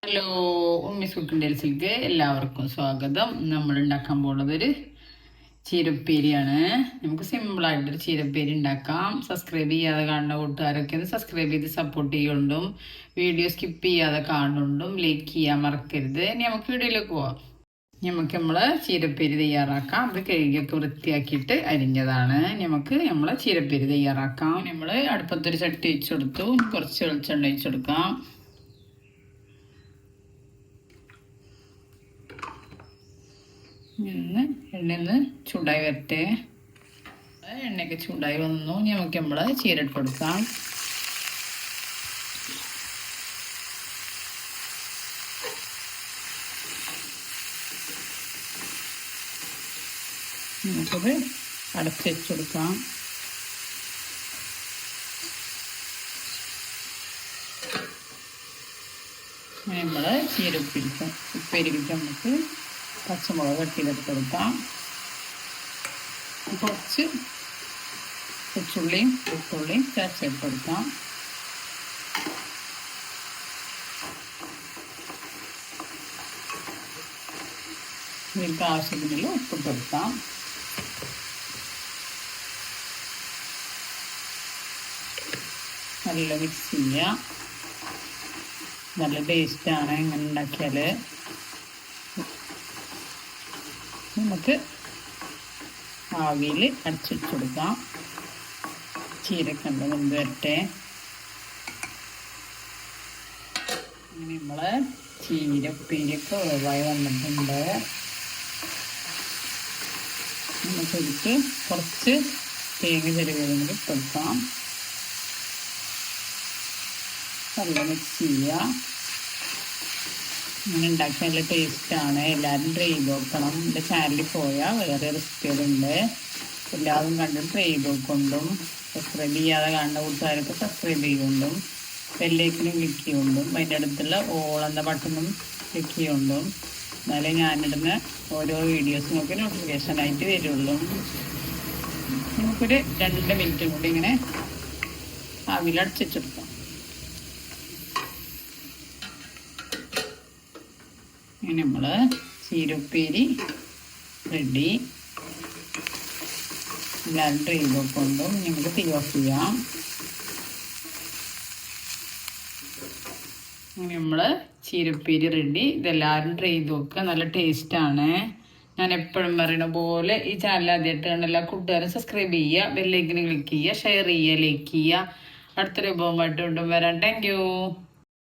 Hello, Ummis cooking ഡേൽസിലേക്ക് എല്ലാവർക്കും സ്വാഗതം. നമ്മൾ ഉണ്ടാക്കാൻ പോകുന്നത് ഒരു ചീരപ്പേരിയാണ്. നമുക്ക് സിമ്പിളായിട്ടൊരു ചീരപ്പേരി ഉണ്ടാക്കാം. സബ്സ്ക്രൈബ് ചെയ്യാതെ കാണുന്ന കൂട്ടുകാരൊക്കെ ഒന്ന് സബ്സ്ക്രൈബ് ചെയ്ത് സപ്പോർട്ട് ചെയ്യുന്നുണ്ടും വീഡിയോ സ്കിപ്പ് ചെയ്യാതെ കാണുന്നുണ്ടും ലൈക്ക് ചെയ്യാൻ മറക്കരുത്. ഇനി നമുക്ക് വീഡിയോയിലേക്ക് പോവാം. നമ്മൾ ചീരപ്പേരി തയ്യാറാക്കാം. അത് കഴുകിയൊക്കെ വൃത്തിയാക്കിയിട്ട് അരിഞ്ഞതാണ്. നമ്മൾ ചീരപ്പേരി തയ്യാറാക്കാം. നമ്മൾ അടുപ്പത്തൊരു ചട്ടി വെച്ചെടുത്തു. കുറച്ച് വെളിച്ചെണ്ണ ഒഴിച്ചെടുക്കാം. എണ്ണ ചൂടായി വരട്ടെ. എണ്ണയൊക്കെ ചൂടായി വന്നു. നമ്മൾ ചീരട്ട് കൊടുക്കാം. നമുക്കത് അടച്ച് വെച്ച് കൊടുക്കാം. നമ്മൾ ചീര ഉപ്പേരിക്ക് നമുക്ക് പച്ചമുളക് കട്ടിയിലിട്ട് കൊടുക്കാം. കുറച്ച് കൊച്ചുള്ളിയും വെളുത്തുള്ളിയും ചേർത്തിട്ട് കൊടുക്കാം. ഇതിലേക്ക് ആവശ്യത്തിനുള്ള ഉപ്പിട്ട് കൊടുക്കാം. നല്ല മിക്സ് ചെയ്യുക. നല്ല ടേസ്റ്റാണ് ഇങ്ങനെ ഉണ്ടാക്കിയാൽ. നമുക്ക് ആവിയിൽ അടച്ചു വെച്ച് കൊടുക്കാം. ചീരക്കണ്ട വെന്ത് വരട്ടെ. അങ്ങനെ നമ്മളെ ചീരപ്പേരിയൊക്കെ വേവായി വന്നിട്ടുണ്ട്. നമുക്കൊരിക്ക് കുറച്ച് തേങ്ങ ചെറുകിഴങ്ങ് ഇട്ട് കൊടുക്കാം. നല്ല മിക്സ് ചെയ്യുക. ഇങ്ങനെ ഉണ്ടാക്കി നല്ല ടേസ്റ്റാണ്. എല്ലാവരും ട്രൈ ചെയ്ത് നോക്കണം. എൻ്റെ ചാനലിൽ പോയാൽ വേറെ റെസിപ്പികളുണ്ട്. എല്ലാവരും കണ്ടും ട്രൈ ചെയ്ത് നോക്കൊണ്ടും സബ്സ്ക്രൈബ് ചെയ്യാതെ കാണുന്ന കൂട്ടുകാരൊക്കെ സബ്സ്ക്രൈബ് ചെയ്യുകൊണ്ടും ബെല്ലൈക്കനും ക്ലിക്ക് ചെയ്യുകൊണ്ടും അതിൻ്റെ അടുത്തുള്ള ഓൾ എന്ന ബട്ടണും ക്ലിക്ക് ചെയ്യുകൊണ്ടും എന്നാലേ ഞാനിടുന്ന ഓരോ വീഡിയോസ് നമുക്ക് നോട്ടിഫിക്കേഷനായിട്ട് വരുള്ളൂ. നമുക്കൊരു 2 മിനിറ്റും കൂടി ഇങ്ങനെ ആവിയിൽ അടച്ചുവെച്ചെടുക്കാം. ഇങ്ങനെ നമ്മൾ ചീരപ്പേരി റെഡി. എല്ലാവരും ട്രൈ ചെയ്തുകൊണ്ടും നമുക്ക് തീ ഓഫ് ചെയ്യാം. അങ്ങനെ നമ്മൾ ചീരപ്പേരി റെഡി. ഇതെല്ലാവരും ട്രൈ ചെയ്ത് നോക്കുക. നല്ല ടേസ്റ്റാണ്. ഞാൻ എപ്പോഴും പറയുന്ന പോലെ ഈ ചാനൽ ആദ്യമായിട്ടാണ് എല്ലാ കൂട്ടുകാരും സബ്സ്ക്രൈബ് ചെയ്യുക, ബെല്ലൈക്കന് ക്ലിക്ക് ചെയ്യുക, ഷെയർ ചെയ്യുക, ലൈക്ക് ചെയ്യുക. അടുത്തൊരു വിഭവമായിട്ട് വീണ്ടും വരാം. Thank you.